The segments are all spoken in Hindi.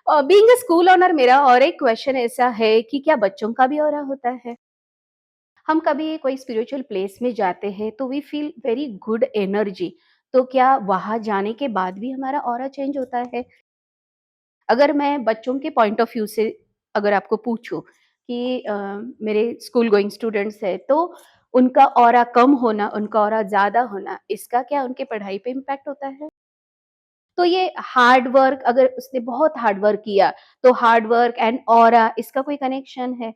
बीइंग अ स्कूल ओनर मेरा और एक क्वेश्चन ऐसा है कि क्या बच्चों का भी ऑरा होता है? हम कभी कोई स्पिरिचुअल प्लेस में जाते हैं तो we feel very good energy, तो क्या वहाँ जाने के बाद भी हमारा ऑरा चेंज होता है? अगर मैं बच्चों के पॉइंट ऑफ व्यू से अगर आपको पूछूँ कि मेरे स्कूल गोइंग स्टूडेंट्स हैं, तो उनका ऑरा कम होना, उनका ऑरा ज़्यादा होना, इसका क्या उनकी पढ़ाई पे इम्पैक्ट होता है? तो ये हार्ड वर्क, अगर उसने बहुत हार्ड वर्क किया, तो हार्ड वर्क एंड ऑरा इसका कोई कनेक्शन है?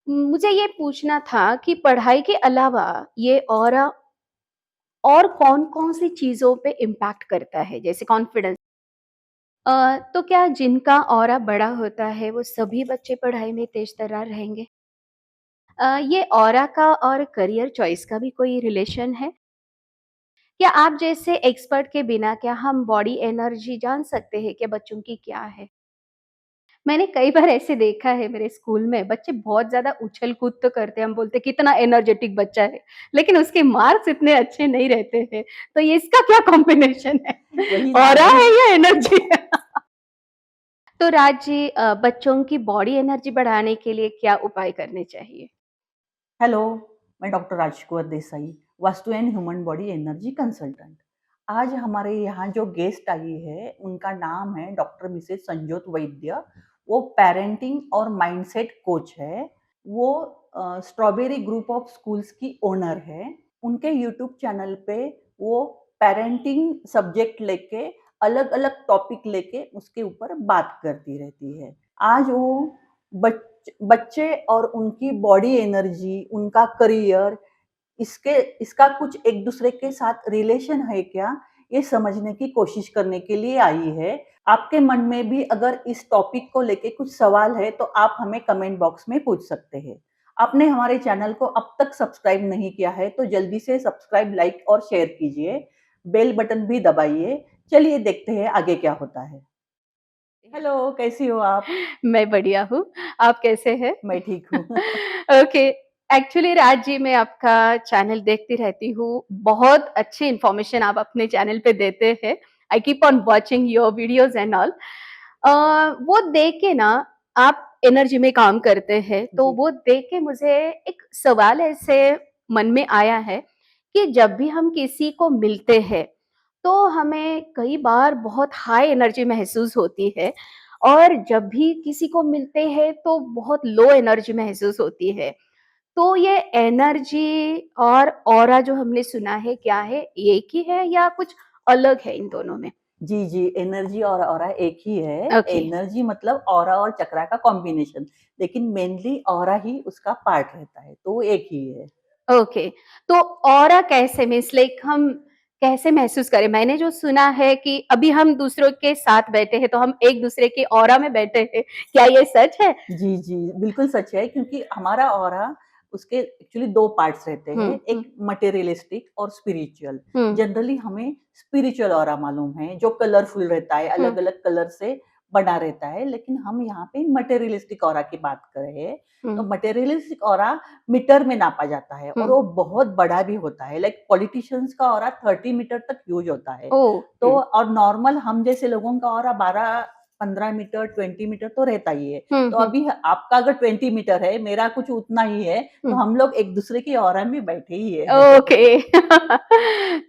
मुझे ये पूछना था कि पढ़ाई के अलावा ये ऑरा और कौन-कौन सी चीज़ों पे इम्पैक्ट करता है? जैसे कॉन्फिडेंस। तो क्या जिनका ऑरा बड़ा होता है, वो सभी बच्चे पढ़ाई में तेज़-तर्रार रहेंगे? ये ऑरा का और करियर चॉइस का भी कोई रिलेशन है? क्या आप जैसे एक्सपर्ट के बिना क्या हम बॉडी एनर्जी जान सकते हैं कि बच्चों की क्या है? मैंने कई बार ऐसे देखा है मेरे स्कूल में, बच्चे बहुत ज़्यादा उछल-कूद तो करते हैं, हम बोलते हैं कितना एनर्जेटिक बच्चा है, लेकिन उसके मार्क्स इतने अच्छे नहीं रहते हैं। तो ये इसका क्या कॉम्बिनेशन है? वही ना ऑरा मैं है या एनर्जी है? तो राज जी, बच्चों की बॉडी एनर्जी बढ़ाने के लिए क्या उपाय करने चाहिए? हेलो, मैं doctor Rajkumar Desai, vastu and human body energy consultant. आज हमारे यहाँ जो गेस्ट आई है, उनका नाम है डॉक्टर मिसेस संजोत वैद्य। वो पेरेंटिंग और माइंडसेट कोच है। वो स्ट्रॉबेरी ग्रुप ऑफ स्कूल्स की ओनर है। उनके यूट्यूब चैनल पे वो पेरेंटिंग सब्जेक्ट लेके अलग-अलग टॉपिक लेके उसके ऊपर बात करती रहती है। आज वो बच्चे और उनकी बॉडी एनर्जी, उनका करियर, इसके इसका कुछ एक दूसरे के साथ रिलेशन है क्या, ये समझने की कोशिश करने के लिए आई है। आपके मन में भी अगर इस टॉपिक को लेके कुछ सवाल है तो आप हमें कमेंट बॉक्स में पूछ सकते हैं। आपने हमारे चैनल को अब तक सब्सक्राइब नहीं किया है तो जल्दी से सब्सक्राइब, लाइक और शेयर कीजिए। बेल बटन भी दबाइए। चलिए देखते हैं आगे क्या होता है। हेलो, कैसी हो आप? मैं बढ़िया हूँ, आप कैसे हैं? मैं ठीक हूँ। ओके, एक्चुअली राज जी, मैं आपका चैनल देखती रहती हूँ, बहुत अच्छी इन्फॉर्मेशन आप अपने चैनल पे देते हैं। I keep on watching your videos and all. वो देख के ना, आप एनर्जी में काम करते हैं, तो जी। वो देख के मुझे एक सवाल ऐसे मन में आया है कि जब भी हम किसी को मिलते हैं, तो हमें कई बार बहुत हाई एनर्जी महसूस होती है और जब भी किसी को मिलते हैं तो बहुत लो एनर्जी महसूस होती है। तो ये एनर्जी और ऑरा जो हमने सुना है, क्या है? एक ही है या कुछ अलग है इन दोनों में? जी, जी, एनर्जी और ऑरा एक ही है। ओके, एनर्जी मतलब ऑरा और चक्रा का कॉम्बिनेशन, लेकिन मेनली ऑरा ही उसका पार्ट रहता है, तो वो एक ही है। ओके। तो ऑरा कैसे, मीन्स लाइक हम कैसे महसूस करें? मैंने जो सुना है कि अभी हम दूसरों के साथ बैठे हैं, तो हम एक-दूसरे के ऑरा में बैठे हैं। क्या ये सच है? जी, जी, बिल्कुल सच है क्योंकि हमारा ऑरा उसके एक्चुअली 2 पार्ट्स रहते हुँ, हैं, हुँ, एक मटेरियलिस्टिक और स्पिरिचुअल। हुँ, जनरली हमें स्पिरिचुअल ऑरा मालूम है, जो कलरफुल रहता है, हुँ, अलग-अलग कलर से बना रहता है, लेकिन हम यहाँ पे मटेरियलिस्टिक ऑरा की बात कर रहे हैं। हुँ, तो मटेरियलिस्टिक ऑरा मीटर में नापा जाता है और हुँ। वो बहुत बड़ा भी होता है, लाइक पॉलिटिशियंस का ऑरा 30 मीटर तक ह्यूज होता है। ओह! तो हुँ, और नॉर्मल हम जैसे लोगों का ऑरा 12 15 मीटर, 20 मीटर तो रहता ही है। हुँ, तो हुँ, अभी आपका अगर 20 मीटर है, मेरा कुछ उतना ही है, तो हुँ। हम लोग एक-दूसरे की ऑरा में बैठे ही है। ओके।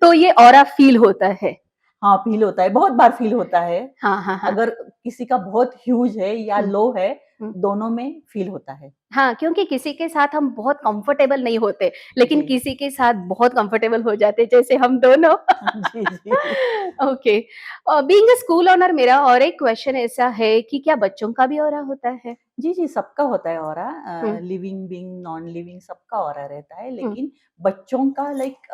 तो ये ऑरा फ़ील होता है। हाँ, फ़ील होता है, बहुत बार फ़ील होता है। हाँ, हाँ, हाँ। अगर किसी का बहुत ह्यूज है या हुँ, लो है, हुँ। दोनों में फ़ील होता है। हाँ, क्योंकि किसी के साथ हम बहुत कंफर्टेबल नहीं होते, लेकिन जी। किसी के साथ बहुत कंफर्टेबल हो जाते हैं, जैसे हम दोनों। जी, जी। Okay. Being a school owner मेरा और एक क्वेश्चन ऐसा है कि क्या बच्चों का भी ऑरा होता है? जी, जी, सबका होता है ऑरा, हुँ, लिविंग बीइंग, नॉन लिविंग सबका ऑरा रहता है, हुँ, लेकिन बच्चों का लाइक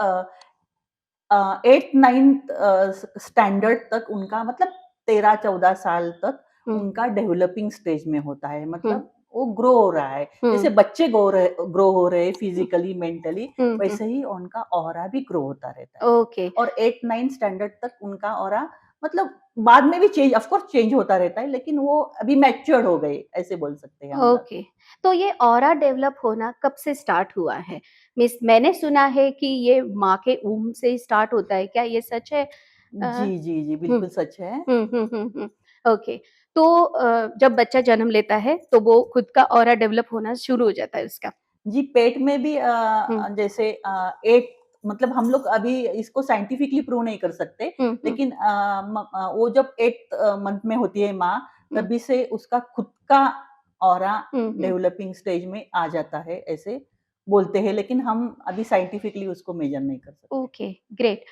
8th-9th स्टैंडर्ड तक उनका मतलब 13-14 साल तक हुँ, उनका डेवलपिंग स्टेज में होता है, हुँ, मतलब वो ग्रो हो रहा है। हुँ, जैसे बच्चे ग्रो हो रहे हैं हुँ, फिज़िकली, मेंटली, हुँ, हुँ। वैसे ही उनका ऑरा भी ग्रो होता रहता है। ओके। और 8-9 स्टैंडर्ड तक उनका ऑरा मतलब बाद में भी चेंज ऑफ कोर्स चेंज होता रहता है, लेकिन वो अभी मैच्योर्ड हो गए, ऐसे बोल सकते हैं हम लोग। ओके। तो ये ऑरा डेवलप होना कब से स्टार्ट हुआ है? मीन्स मैंने सुना है कि ये माँ के वूम्ब से ही स्टार्ट होता है, क्या ये सच है? अ, जी, जी, जी, हुँ, बिल्कुल सच है। Hmm, hmm, hmm, hmm. Okay. तो जब बच्चा जन्म लेता है, तो वो खुद का ऑरा डेवलप होना शुरू हो जाता है उसका। जी, पेट में भी हुँ, जैसे 8 मतलब हम लोग अभी इसको साइंटिफिकली प्रूव नहीं कर सकते, हुँ, हुँ, लेकिन वो जब 8th मंथ में होती है माँ, हुँ, तभी से उसका खुद का ऑरा हुँ, हुँ। डेवलपिंग स्टेज में आ जाता है, ऐसे बोलते हैं, लेकिन हम अभी साइंटिफिकली उसको मेजर नहीं कर सकते। Okay, great.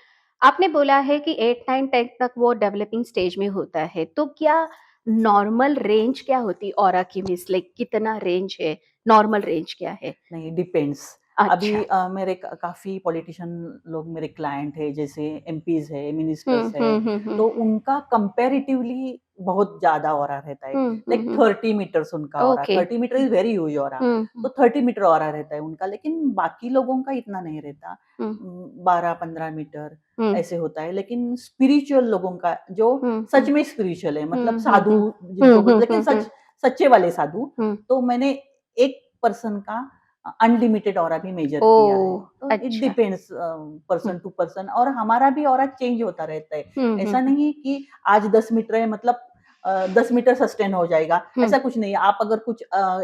आपने बोला है कि 8, 9, 10 तक वो डेवलपिंग स्टेज में होता है, तो क्या नॉर्मल रेंज क्या होती ऑरा की मीन्स लाइक कितना रेंज है? नॉर्मल रेंज क्या है? नहीं, डिपेंड्स। अभी अच्छा। मेरे काफ़ी पॉलिटिशियन लोग मेरे क्लाइंट हैं, जैसे एमपीज़ है, हुँ, मिनिस्टर्स है, हुँ, हुँ, हुँ। तो उनका कंपैरेटिवली बहुत ज़्यादा ऑरा रहता है। Hmm, hmm, like hmm. 30 metres उनका aura, okay. 30 metre is very huge aura. Hmm, hmm, तो 30 मीटर ऑरा रहता है उनका, लेकिन बाकी लोगों का इतना नहीं रहता। हुँ, 12-15 मीटर हुँ, ऐसे होता है, लेकिन स्पिरिचुअल लोगों का जो हुँ, सच हुँ, में स्पिरिचुअल है, मतलब हुँ, हुँ, साधु हुँ। जिनको हुँ, बोलते हुँ, हैं, लेकिन हुँ, हुँ, सच्चे वाले साधु, हुँ। तो मैंने एक पर्सन का अनलिमिटेड ऑरा भी मेजर किया है। ओह! तो इट अच्छा। डिपेंड्स हुँ, पर्सन टू पर्सन, और हमारा भी ऑरा चेंज होता रहता है। हुँ, हुँ, ऐसा हुँ, नहीं कि आज 10 मीटर है मतलब 10 मीटर सस्टेन हो जाएगा, हुँ, ऐसा कुछ नहीं है। आप अगर कुछ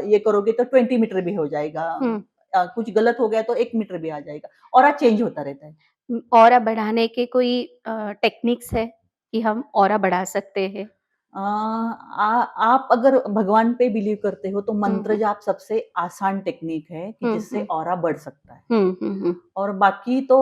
ये करोगे तो 20 मीटर भी हो जाएगा। हुँ। कुछ गलत हो गया तो 1 मीटर भी आ जाएगा। ऑरा चेंज होता रहता है। ऑरा बढ़ाने के कोई टेक्निक्स है कि हम ऑरा बढ़ा सकते हैं? आप अगर भगवान पे बिलीव करते हो तो हुँ, मंत्र हुँ, जाप सबसे आसान टेक्निक है कि हुँ, जिससे हुँ, ऑरा बढ़ सकता है। हुँ, हुँ, हुँ। और बाकी तो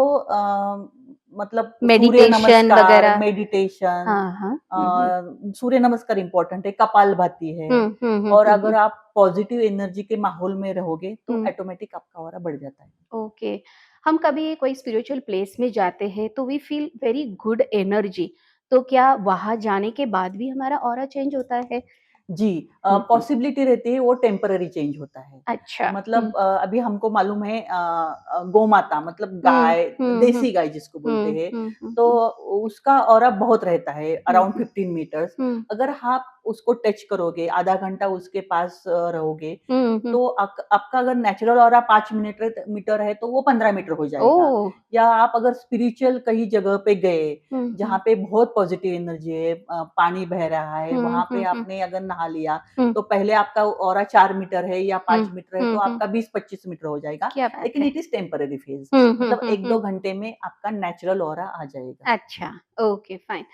मतलब सूर्य मेडिटेशन नमस्कार, वगैरह? मेडिटेशन, हाँ, हाँ। हुँ, हुँ। सूर्य नमस्कार इम्पोर्टेंट है, कपालभाति है। हुँ, हुँ, हुँ, और हुँ, अगर हुँ, आप पॉजिटिव एनर्जी के माहौल में रहोगे तो हुँ। ऑटोमेटिक आपका ऑरा बढ़ जाता है। ओके। हम कभी कोई स्पिरिचुअल प्लेस में जाते हैं तो we feel very good energy. तो क्या वहाँ जाने के बाद भी हमारा ऑरा चेंज होता है? जी, हुँ, हुँ। पॉसिबिलिटी रहती है, वो टेम्परेरी चेंज होता है। अच्छा। हुँ, मतलब अभी हमको मालूम है गौ-माता मतलब हुँ, गाय, हुँ, हुँ, देसी गाय जिसको बोलते हुँ, हैं, हुँ, हुँ, तो हुँ, उसका ऑरा बहुत रहता है, हुँ, अराउंड हुँ, 15 मीटर्स। हुँ, अगर आप उसको टच करोगे, आधा घंटा उसके पास रहोगे, हुँ, हुँ। तो आपका अगर नेचुरल ऑरा 5 मीटर है, तो वो 15 मीटर हो जाएगा। ओह! या आप अगर स्पिरिचुअल कहीं जगह पे गए, हुँ, जहाँ हुँ, पे बहुत पॉजिटिव एनर्जी है, पानी बह रहा है, हुँ, वहाँ पे हुँ, हुँ, आपने अगर नहा लिया, हुँ, तो पहले आपका ऑरा 4 मीटर है या हुँ, 5 मीटर है, हुँ, तो हुँ। आपका 20-25 मीटर हो जाएगा, क्या बात लेकिन है! It is temporary phase. Hmm, hmm, मतलब हुँ, 1-2 हुँ। घंटे में आपका नेचुरल ऑरा आ जाएगा। अच्छा, ओके फाइन।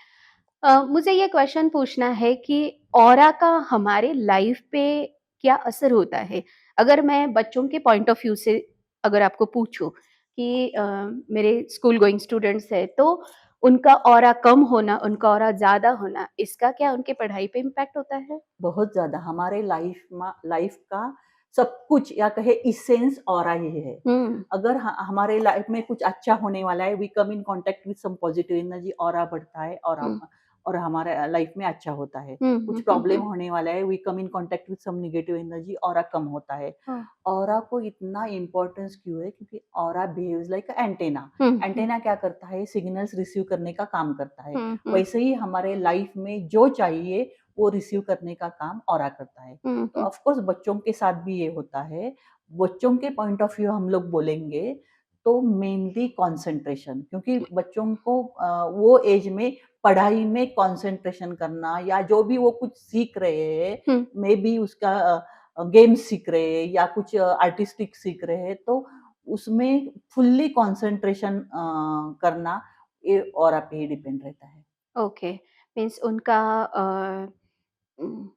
मुझे ये क्वेश्चन पूछना है कि ऑरा का हमारे लाइफ पे क्या असर होता है? अगर मैं बच्चों के पॉइंट ऑफ व्यू से अगर आपको पूछूँ कि मेरे स्कूल गोइंग स्टूडेंट्स हैं, तो उनका ऑरा कम होना, उनका ऑरा ज़्यादा होना, इसका क्या उनकी पढ़ाई पे इम्पैक्ट होता है? बहुत ज़्यादा हमारे लाइफ का सब कुछ या कहे इसेंस ऑरा ही है। हुँ, अगर हमारे लाइफ में कुछ अच्छा होने वाला है, we come in contact with some positive energy, aura बढ़ता है हुँ, और हमारा लाइफ में अच्छा होता है। हुँ, कुछ हुँ, हुँ, प्रॉब्लम हुँ। होने वाला है, we come in contact with some negative energy, aura कम होता है। ओह! ऑरा को इतना इम्पोर्टेंस क्यों है? क्योंकि ऑरा बिहेव्स लाइक अ एंटेना। हुँ, हुँ, एंटेना क्या करता है? सिग्नल्स रिसीव करने का काम करता है। हुँ, हुँ, वैसे ही हमारे लाइफ में जो चाहिए वो रिसीव करने का काम ऑरा करता है। हुँ, तो हुँ, ऑफ कोर्स बच्चों के साथ भी ये होता है। बच्चों के पॉइंट ऑफ व्यू हम लोग बोलेंगे तो मेनली कंसंट्रेशन, क्योंकि बच्चों को वो एज में पढ़ाई में कंसंट्रेशन करना या जो भी वो कुछ सीख रहे हैं, हुँ, मे बी उसका गेम सीख रहे हैं या कुछ आर्टिस्टिक सीख रहे हैं, तो उसमें फुल्ली कंसंट्रेशन करना ये ऑरा पे ही डिपेंड रहता है। ओके। मीन्स उनका उम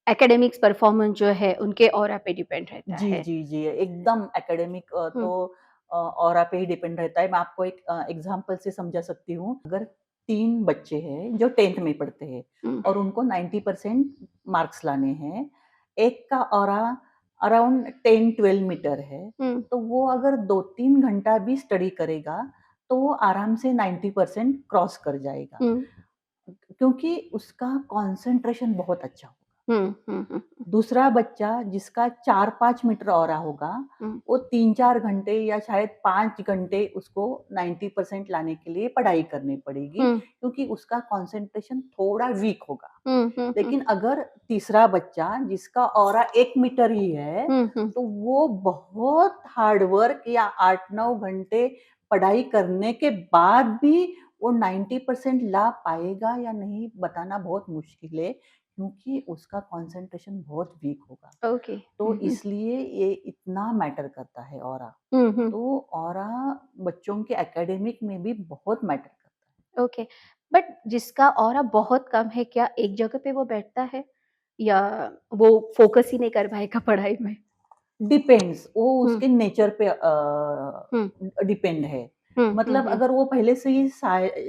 एकेडमिक्स परफॉर्मेंस जो है उनके ऑरा पे डिपेंड रहता जी, है। जी, जी। एकदम एकेडमिक हुँ, तो ऑरा पे ही डिपेंड रहता है। मैं आपको एक एग्ज़ाम्पल से समझा सकती हूँ। अगर 3 बच्चे हैं जो 10th में पढ़ते हैं हुँ, और उनको 90% मार्क्स लाने हैं। एक का ऑरा अराउंड 10-12 मीटर है, हुँ, तो वो अगर 2-3 घंटा भी स्टडी करेगा, तो वो आराम से 90% क्रॉस कर जाएगा। हुँ, क्योंकि उसका कंसंट्रेशन बहुत अच्छा होगा। हुँ, हुँ, हुँ, दूसरा बच्चा जिसका 4-5 मीटर ऑरा होगा, हुँ, वो 3-4 घंटे या शायद 5 घंटे उसको 90% लाने के लिए पढ़ाई करनी पड़ेगी, हुँ, क्योंकि उसका कंसंट्रेशन थोड़ा वीक होगा। हुँ, हुँ, हुँ, लेकिन अगर तीसरा बच्चा जिसका ऑरा 1 मीटर ही है, हुँ, हुँ, तो वो बहुत हार्ड वर्क या 8-9 घंटे पढ़ाई करने के बाद भी वो 90% ला पाएगा या नहीं बताना बहुत मुश्किल है। क्योंकि उसका कंसंट्रेशन बहुत वीक होगा। ओके। तो हुँ, हुँ। इसलिए ये इतना मैटर करता है ऑरा। Hmm, hmm. तो ऑरा बच्चों के एकेडमिक में भी बहुत मैटर करता ओके। बट जिसका ऑरा बहुत कम है, क्या एक जगह पे वो बैठता है? या वो फ़ोकस ही नहीं कर पाएगा पढ़ाई में? है। डिपेंड्स, वो हुँ, उसके नेचर पे हुँ, डिपेंड है। हुँ, हुँ, मतलब हुँ। अगर वो पहले से ही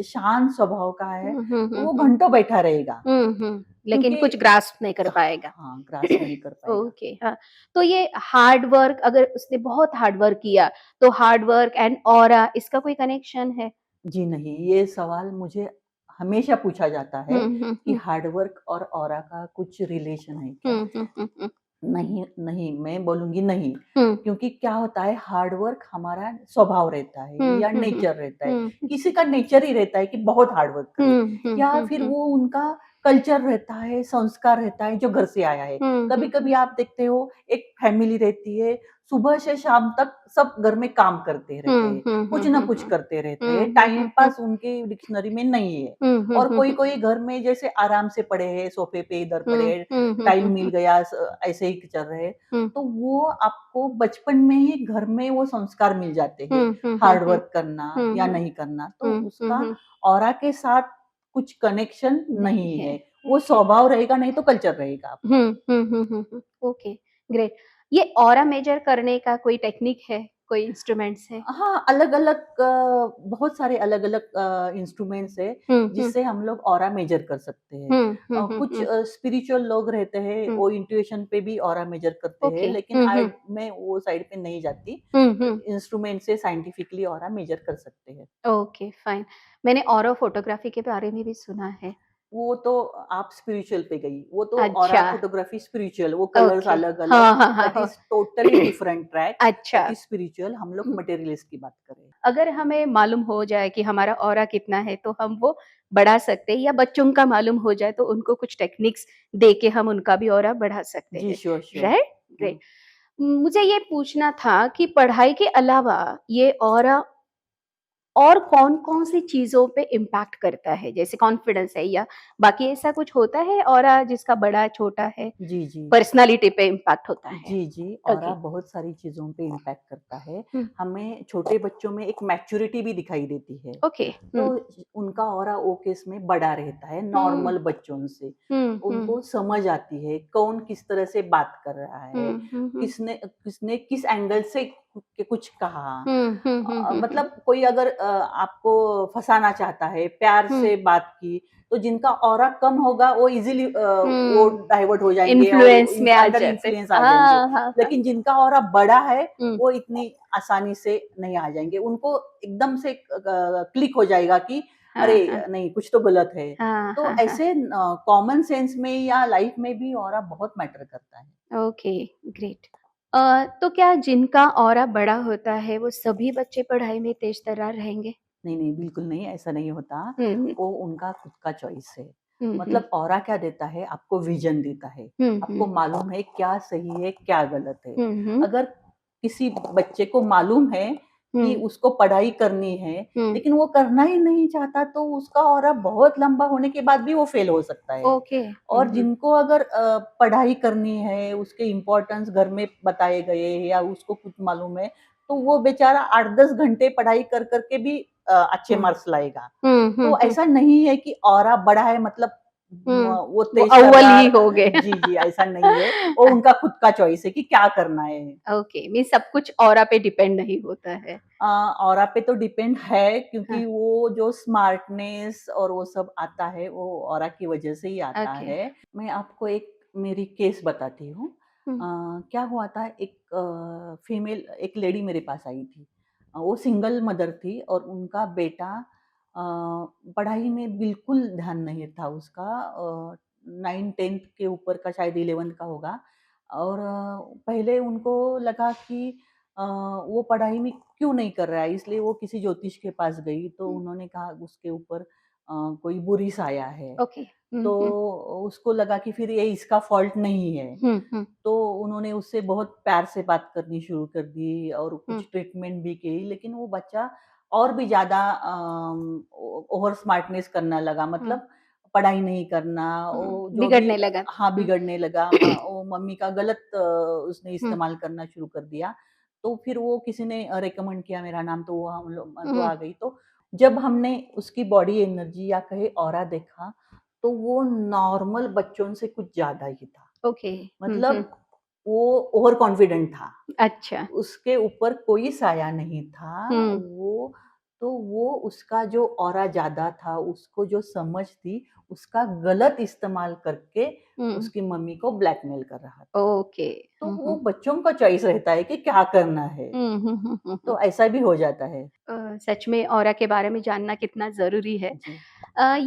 शांत स्वभाव का है, हुँ, हुँ, तो हुँ, वो हुँ। घंटों बैठा रहेगा। हुँ, हुँ। लेकिन क्योंकि कुछ ग्रास्प नहीं कर पाएगा। हाँ, ग्रास्प नहीं कर पाएगा। ओके, हाँ। तो ये हार्ड वर्क, अगर उसने बहुत हार्ड वर्क किया, तो हार्ड वर्क एंड ऑरा इसका कोई कनेक्शन है? जी नहीं, ये सवाल मुझे हमेशा पूछा जाता हुँ, है हुँ, कि हुँ। हार्ड वर्क और ऑरा का कुछ रिलेशन है क्या? हुँ, हुँ, हुँ, हुँ। नहीं, नहीं, मैं बोलूँगी नहीं, हुँ, क्योंकि क्या होता है हार्ड वर्क हमारा स्वभाव रहता है हुँ, या हुँ, हुँ। नेचर रहता है। हुँ, हुँ। किसी का नेचर ही रहता है कि बहुत हार्ड वर्क करे हुँ, हुँ, या हुँ, फिर हुँ। वो उनका कल्चर रहता है, संस्कार रहता है जो घर से आया है। हुँ, हुँ, हुँ। कभी-कभी आप देखते हो एक फैमिली रहती है, सुबह से शाम तक सब घर में काम करते रहते हुँ, हैं, हुँ, कुछ हुँ, ना हुँ, कुछ हुँ। करते रहते हुँ, हैं, हुँ, टाइम हुँ, हुँ। पास उनके डिक्शनरी में नहीं है। हुँ, हुँ, और हुँ, हुँ। कोई-कोई घर में जैसे आराम से पड़े हैं, सोफ़े पे इधर पड़े हुँ, हैं, हुँ, हुँ, टाइम हुँ, मिल हुँ। गया ऐसे ही चल रहे हैं। हुँ, तो वो आपको बचपन में ही घर में वो संस्कार मिल जाते हैं, हुँ, हुँ, हुँ, हार्ड हुँ। वर्क करना हुँ, या हुँ। नहीं करना, तो हुँ, हुँ, उसका हुँ। ऑरा के साथ कुछ कनेक्शन नहीं नहीं है। है। वो ओके। स्वभाव रहेगा नहीं तो कल्चर रहेगा हुँ, आपका। Hmm, hmm, hmm, hmm. Okay, great. ये ऑरा मेजर करने का कोई टेक्निक है? कोई इंस्ट्रूमेंट्स है? हाँ, अलग-अलग बहुत सारे अलग-अलग इंस्ट्रूमेंट्स हैं, हुँ, हुँ। जिससे हम लोग ऑरा मेज़र कर सकते हैं। हुँ, हुँ, हुँ, कुछ हुँ। स्पिरिचुअल लोग रहते हैं, हुँ। वो इंट्यूशन पे भी ऑरा मेज़र करते हैं, ओके। लेकिन हुँ, हुँ। मैं वो साइड पे नहीं जाती। हुँ, हुँ। इंस्ट्रूमेंट से साइंटिफिकली ऑरा मेज़र कर सकते हैं। Okay, fine. मैंने ऑरा फ़ोटोग्राफ़ी के बारे में भी सुना है। वो तो आप स्पिरिचुअल पे गई, वो तो ऑरा अच्छा, फोटोग्राफी स्पिरिचुअल, वो कलर्स ओके। अलग-अलग, हाँ, हाँ, हाँ, दैट हाँ। इज़ टोटली डिफरेंट ट्रैक, अच्छा। दैट इज़ स्पिरिचुअल, हम लोग हुँ। मटेरियलिस्ट की बात कर रहे हैं। अगर हमें मालूम हो जाए कि हमारा ऑरा कितना है, तो हम वो बढ़ा सकते हैं, या बच्चों का मालूम हो जाए तो उनको कुछ टेक्निक्स दे के हम उनका भी ऑरा बढ़ा सकते जी, हैं, श्योर, श्योर। राइट? हुँ। ग्रेट। मुझे ये पूछना था कि पढ़ाई के अलावा ये ऑरा और कौन-कौन सी चीज़ों पे इम्पैक्ट करता है? जैसे कॉन्फिडेंस है, या बाकी ऐसा कुछ होता है ऑरा जिसका बड़ा-छोटा है, जी, जी। पर्सनैलिटी पे इम्पैक्ट होता है? जी, जी, ऑरा ओके। बहुत सारी चीज़ों पे इम्पैक्ट करता है। हुँ, हमें छोटे बच्चों में एक मैच्योरिटी भी दिखाई देती है। ओके। तो हुँ, उनका ऑरा वो केस में बड़ा रहता है हुँ, नॉर्मल बच्चों से। हुँ, हुँ, उनको समझ आती है कौन किस तरह से बात कर रहा है, हुँ, हुँ, हुँ, किसने किसने किस एंगल से कुछ कहा। हुँ, हुँ, हुँ, हुँ, हुँ, मतलब कोई अगर आपको फँसाना चाहता है, प्यार हुँ, से बात की, तो जिनका ऑरा कम होगा वो ईज़िली वो हुँ, डाइवर्ट हो जाएँगे और इन्फ्लुएंस में आ अंडर जाते। इन्फ्लुएंस आ जाएँगे। हाँ, हाँ, हाँ। लेकिन जिनका ऑरा बड़ा है, हुँ, वो इतनी आसानी से नहीं आ जाएँगे। उनको एकदम से क्लिक हो जाएगा कि हाँ, अरे! हाँ। नहीं कुछ तो गलत है। हाँ, तो हाँ, हाँ। ऐसे कॉमन सेंस में या लाइफ़ में भी ऑरा बहुत मैटर करता है। Okay, great. तो क्या जिनका ऑरा बड़ा होता है, वो सभी बच्चे पढ़ाई में तेज़-तर्रार रहेंगे? नहीं, नहीं, बिल्कुल नहीं, ऐसा नहीं होता। हुँ, हुँ, वो उनका खुद का चॉइस है। हुँ, हुँ, मतलब ऑरा क्या देता है, आपको विज़न देता है। हुँ, आपको हुँ, मालूम है क्या सही है, क्या गलत है। हुँ, हुँ, अगर किसी बच्चे को मालूम है कि हुँ, उसको पढ़ाई करनी है, हुँ। लेकिन वो करना ही नहीं चाहता, तो उसका ऑरा बहुत लंबा होने के बाद भी वो फ़ेल हो सकता है। ओके। हुँ, और हुँ, जिनको अगर पढ़ाई करनी है, उसके इम्पोर्टेंस घर में बताए गए हैं या उसको खुद मालूम है, तो वो बेचारा 8-10 घंटे पढ़ाई कर के भी अच्छे हुँ, मार्क्स लाएगा। हुँ, हुँ, तो हुँ, ऐसा नहीं है कि ऑरा बड़ा है मतलब हुँ। वो वो अव्वल ही तेज़-तर्रार हो गए। जी, जी, ऐसा नहीं है। वो उनका खुद का चॉइस है कि क्या करना है। ओके, मीन्स सब कुछ ऑरा पे डिपेंड नहीं होता है। ऑरा पे तो डिपेंड है हाँ, क्योंकि वो जो स्मार्टनेस और वो सब आता है, वो ऑरा की वज़ह से ही आता ओके। है। मैं आपको एक मेरी केस बताती हूँ। हुँ, क्या हुआ था एक फीमेल एक लेडी मेरे पास आई थी। वो सिंगल मदर थी और उनका बेटा पढ़ाई में बिल्कुल ध्यान नहीं था उसका 9-10th के ऊपर का शायद 11th का होगा और पहले उनको लगा कि वो पढ़ाई में क्यों नहीं कर रहा है, इसलिए वो किसी ज्योतिष के पास गई, तो हुँ, उन्होंने कहा उसके ऊपर कोई बुरी साया है। ओके। हुँ, तो हुँ, उसको लगा कि फिर ये इसका फ़ॉल्ट नहीं है। हुँ, हुँ, तो उन्होंने उससे बहुत प्यार से बात करनी शुरू कर दी और हुँ, कुछ ट्रीटमेंट भी की, लेकिन वो बच्चा और भी ज़्यादा ओवर स्मार्टनेस करने लगा। हुँ, मतलब पढ़ाई नहीं करना, वो जो भी बिगड़ने लगा। हाँ, हुँ, बिगड़ने लगा, वो मम्मी का गलत उसने हुँ, इस्तेमाल करना शुरू कर दिया। तो फिर वो किसी ने रिकमेंड किया मेरा नाम, तो वो हम लोग तो हुँ, आ गई। तो जब हमने उसकी बॉडी एनर्जी या कहे ऑरा देखा, तो वो नॉर्मल बच्चों से कुछ ज़्यादा ही था। ओके। हुँ, हुँ, मतलब वो ओवर कॉन्फिडेंट था। अच्छा। उसके ऊपर कोई साया नहीं था। हुँ, वो उसका जो ऑरा ज़्यादा था, उसको जो समझ थी, उसका गलत इस्तेमाल करके हुँ, उसकी मम्मी को ब्लैकमेल कर रहा था। ओके। तो हुँ, वो हुँ। बच्चों का चॉइस रहता है कि क्या करना है, hmm, hmm, hmm, hmm, hmm. तो ऐसा भी हो जाता है। सच में ऑरा के बारे में जानना कितना ज़रूरी है। जी।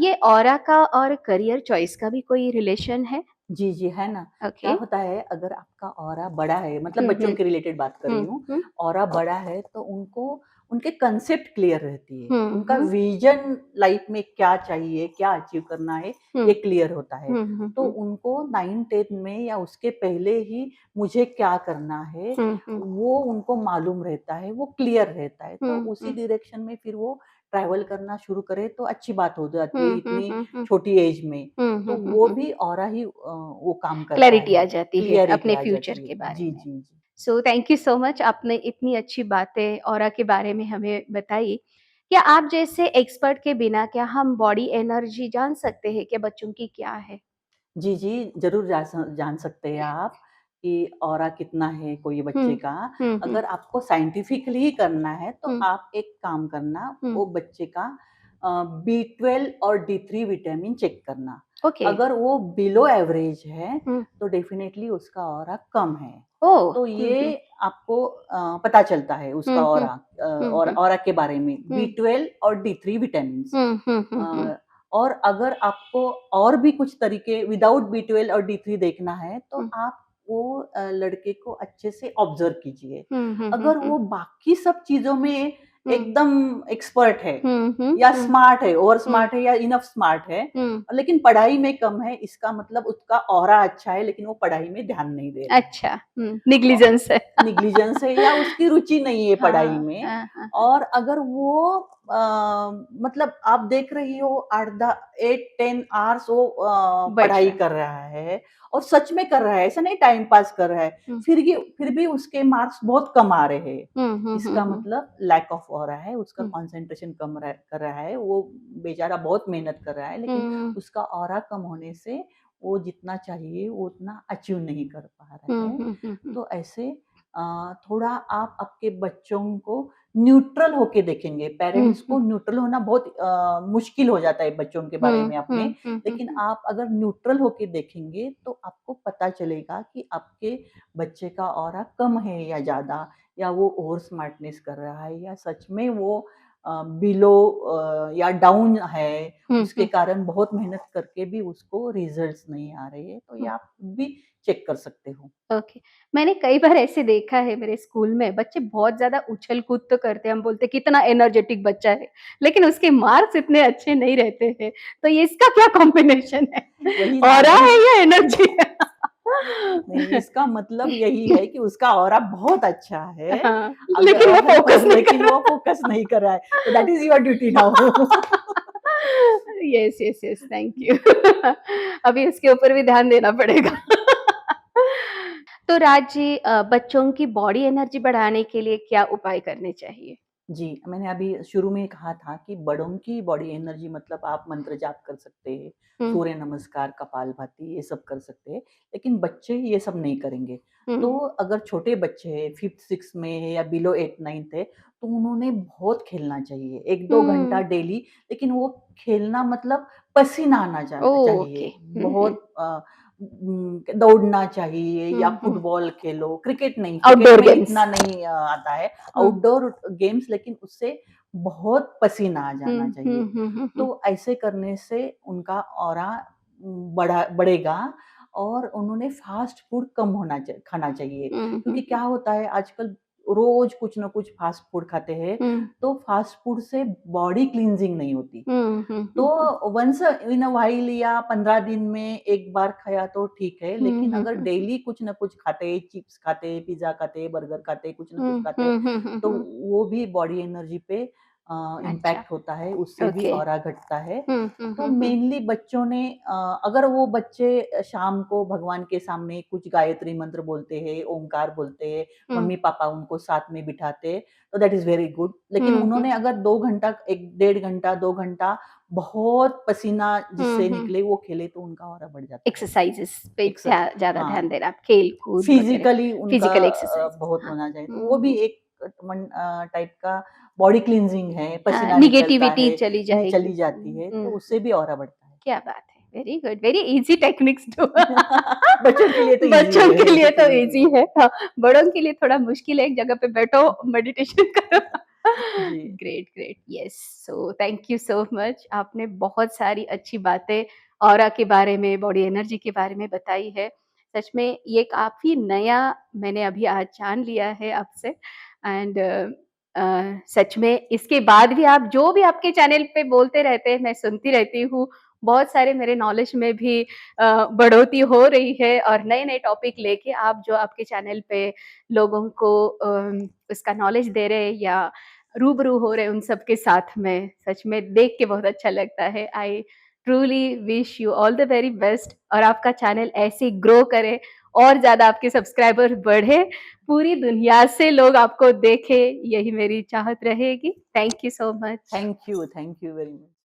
ये ऑरा का और करियर चॉइस का भी कोई रिलेशन है? जी, जी, है ना। क्या ओके। होता है अगर आपका ऑरा बड़ा है, मतलब हुँ, बच्चों हुँ, के रिलेटेड बात कर रही हुँ, हूँ, हुँ, ऑरा बड़ा है तो उनको उनके कांसेप्ट क्लियर रहती है। हुँ, उनका हुँ, विज़न लाइफ़ में क्या चाहिए, क्या अचीव करना है, हुँ, ये क्लियर होता है। हुँ, हुँ, तो हुँ, उनको 9th-10th में या उसके पहले ही मुझे क्या करना है, हुँ, हुँ, वो उनको मालूम रहता है, वो क्लियर रहता है। तो हुँ, उसी हुँ, डायरेक्शन में फिर वो ट्रैवल करना शुरू करे तो अच्छी बात हो जाती है हुँ, हुँ, इतनी हुँ, हुँ, छोटी एज में। हुँ, तो हुँ, हुँ, वो हुँ। भी ऑरा ही वो काम करता क्लैरिटी है, आ जाती है क्लियरिटी अपने आ फ्यूचर जाती है। के बारे जी, में। जी, जी। So thank you so much आपने इतनी अच्छी बातें ऑरा के बारे में हमें बताई। क्या आप जैसे एक्सपर्ट के बिना क्या हम बॉडी एनर्जी जान सकते हैं कि बच्चों की क्या है? जी, जी, ज़रूर जान सकते हैं आप कि ऑरा कितना है कोई हुँ, बच्चे का। हुँ, हुँ, अगर आपको साइंटिफिकली ही करना है तो हुँ, आप एक काम करना, हुँ, वो बच्चे का बी12 और डी3 विटामिन चेक करना। ओके। अगर वो बिलो एवरेज है, हुँ, तो डेफ़िनेटली उसका ऑरा कम है। ओह! तो हुँ, ये हुँ, आपको पता चलता है उसका हुँ, हुँ, ऑरा हुँ, और हुँ, ऑरा के बारे में, हुँ, बी12 और डी3 विटामिन्स। हुँ, हुँ, हुँ, हुँ, अ, और अगर आपको और भी कुछ तरीके विदाउट बी12 और डी3 देखना है, तो हुँ, आप वो लड़के को अच्छे से ऑब्ज़र्व कीजिए। हुँ, हुँ, हुँ, अगर हुँ, वो बाकी सब चीज़ों में हुँ, एकदम एक्सपर्ट है हुँ, हुँ, या हुँ, स्मार्ट है, ओवर हुँ, स्मार्ट है या इनफ स्मार्ट है, हुँ, लेकिन पढ़ाई में कम है, इसका मतलब उसका ऑरा अच्छा है, लेकिन वो पढ़ाई में ध्यान नहीं दे रहा है। अच्छा, औ नेग्लिजेंस है। नेग्लिजेंस है या उसकी रुचि नहीं है पढ़ाई हाँ, में। हाँ, हाँ, हाँ, और अगर वो मतलब आप देख रही हो 8-10 आवर्स वो बैठ पढ़ाई रहा है। कर रहा है और सच में कर रहा है, ऐसा नहीं टाइम पास कर रहा है, हुँ, फिर भी उसके मार्क्स बहुत कम आ रहे हैं। हुँ, हुँ, हुँ, इसका हुँ, मतलब लैक ऑफ हो रहा है, उसका हुँ, कंसंट्रेशन कम कर रहा है, वो बेचारा बहुत मेहनत कर रहा है, लेकिन हुँ, उसका ऑरा कम होने से वो जितना चाहिए वो उतना अचीव नहीं कर पा रहा हुँ, है। हुँ, हुँ, हुँ, तो ऐसे थोड़ा आप आपके बच्चों को न्यूट्रल होके देखेंगे। हुँ, पेरेंट्स को हुँ, न्यूट्रल होना बहुत मुश्किल हो जाता है बच्चों के बारे हुँ, में हुँ, अपने, हुँ, हुँ, लेकिन हुँ, आप अगर न्यूट्रल होके देखेंगे तो आपको पता चलेगा कि आपके बच्चे का ऑरा कम है या ज़्यादा, या वो ओवर स्मार्टनेस कर रहा है या सच में वो बिलो या डाउन है, हुँ, उसके हुँ, कारण बहुत मेहनत करके भी उसको रिज़ल्ट्स नहीं आ रहे हैं, तो ये हुँ, आप भी चेक कर सकते हो। ओके। मैंने कई बार ऐसे देखा है मेरे स्कूल में, बच्चे बहुत ज़्यादा उछल-कूद तो करते हैं, हम बोलते हैं कितना एनर्जेटिक बच्चा है, लेकिन उसके मार्क्स इतने अच्छे नहीं रहते हैं, तो ये इसका क्या कॉम्बिनेशन है? वही ना ऑरा मैं है या एनर्जी है? नहीं, इसका मतलब यही है कि उसका ऑरा बहुत अच्छा है, हाँ, अगर लेकिन वो फ़ोकस नहीं कर लेकिन वो रहा। फ़ोकस नहीं कर रहा है, तो that is your duty now. Yes, yes, yes, thank you. अभी उसके ऊपर भी ध्यान देना पड़ेगा। तो राज जी बच्चों की बॉडी एनर्जी बढ़ाने के लिए क्या उपाय करने चाहिए? जी, मैंने अभी शुरू में कहा था कि बड़ों की बॉडी एनर्जी मतलब आप मंत्र जाप कर सकते हैं, हुँ, सूर्य नमस्कार, कपालभाति ये सब कर सकते हैं, लेकिन बच्चे ये सब नहीं करेंगे। तो हुँ, अगर छोटे बच्चे हैं 5th-6th में है या बिलो 8th-9th है, तो उन्होंने बहुत खेलना चाहिए, 1-2 घंटा हुँ, डेली, लेकिन वो खेलना मतलब पसीना आना ओके। चाहिए, हुँ, हुँ, बहुत दौड़ना चाहिए या हुँ, हुँ। फुटबॉल खेलो, क्रिकेट नहीं, क्रिकेट आउटडोर में गेम्स। इतना नहीं आता है। हुँ, आउटडोर गेम्स, लेकिन उससे बहुत पसीना आ हुँ, जाना हुँ, चाहिए। हुँ, हुँ, हुँ, तो ऐसे करने से उनका ऑरा बढ़ेगा और उन्होंने फ़ास्ट फूड कम खाना चाहिए। हुँ, हुँ, क्योंकि क्या हुँ, होता है आजकल रोज़ कुछ न कुछ फ़ास्ट फूड खाते हैं, हुँ, तो फ़ास्ट फूड से बॉडी क्लींजिंग नहीं होती। हुँ, हुँ, तो हुँ, हुँ, वन्स इन अ व्हाइल या 15 दिन में 1 बार खाया तो ठीक है, हुँ, लेकिन हुँ, अगर हुँ, डेली कुछ न कुछ खाते, चिप्स खाते, पिज़्ज़ा खाते, बर्गर खाते, कुछ न कुछ हुँ, खाते, हुँ, हुँ, हुँ, तो हुँ, वो भी बॉडी एनर्जी पे अच्छा, इम्पैक्ट होता है, उससे भी ओके। ऑरा घटता है। हुँ, हुँ, तो हुँ, हुँ। मेनली बच्चों ने अगर वो बच्चे शाम को भगवान के सामने कुछ गायत्री मंत्र बोलते हैं, ओंकार बोलते हैं, हुँ, मम्मी-पापा उनको साथ में बिठाते हैं, तो दैट इज़ वेरी गुड। लेकिन हुँ, हुँ, उन्होंने अगर 2 घंटा 1 डेढ़ घंटा, 2 घंटा बहुत पसीना हुँ, जिससे हुँ। निकले वो खेले तो उनका ऑरा बढ़ जाता है। एक्सरसाइज़ेज़ पे एक्सेस ज़्यादा हाँ, ध्यान देना आप, खेल-कूद वगैरह, फिज़िकली उनका फिज़िकल एक्सरसाइज़ेज़ बहुत हाँ। होना चाहिए। तो हुँ, वो भी हुँ। एक टाइप का बॉडी क्लींजिंग है, हाँ, पसीना निकलता नेगेटिविटी है, चली चली जाएगी। जाती है, हुँ, तो हुँ। उससे भी ऑरा बढ़ता है। क्या बात है! Very good, very easy techniques to बच्चों के लिए तो ईज़ी बच्चों है, के लिए वैसे तो तो ईज़ी ईज़ी है। है, हाँ, बड़ों के लिए थोड़ा मुश्किल है, एक जगह पे बैठो, मेडिटेशन करो। जी। Great, great, yes, so thank you so much. आपने बहुत सारी अच्छी बातें ऑरा के बारे में, बॉडी एनर्जी के बारे में बताई है। सच में ये काफ़ी नया मैंने अभी आज जान लिया है आपसे एंड सच में इसके बाद भी आप जो भी आपके चैनल पे बोलते रहते हैं, मैं सुनती रहती हूँ। बहुत सारे मेरे नॉलेज में भी बढ़ोतरी हो रही है और नए-नए टॉपिक लेके आप जो आपके चैनल पे लोगों को उसका नॉलेज दे रहे हैं या रूबरू हो रहे हैं उन सब के साथ में, सच में देख के बहुत अच्छा लगता है। I truly wish you all the very best और आपका चैनल ऐसे ही ग्रो करे और ज़्यादा आपके सब्सक्राइबर बढ़े, पूरी दुनिया से लोग आपको देखें, यही मेरी चाहत रहेगी। Thank you so much. Thank you very much.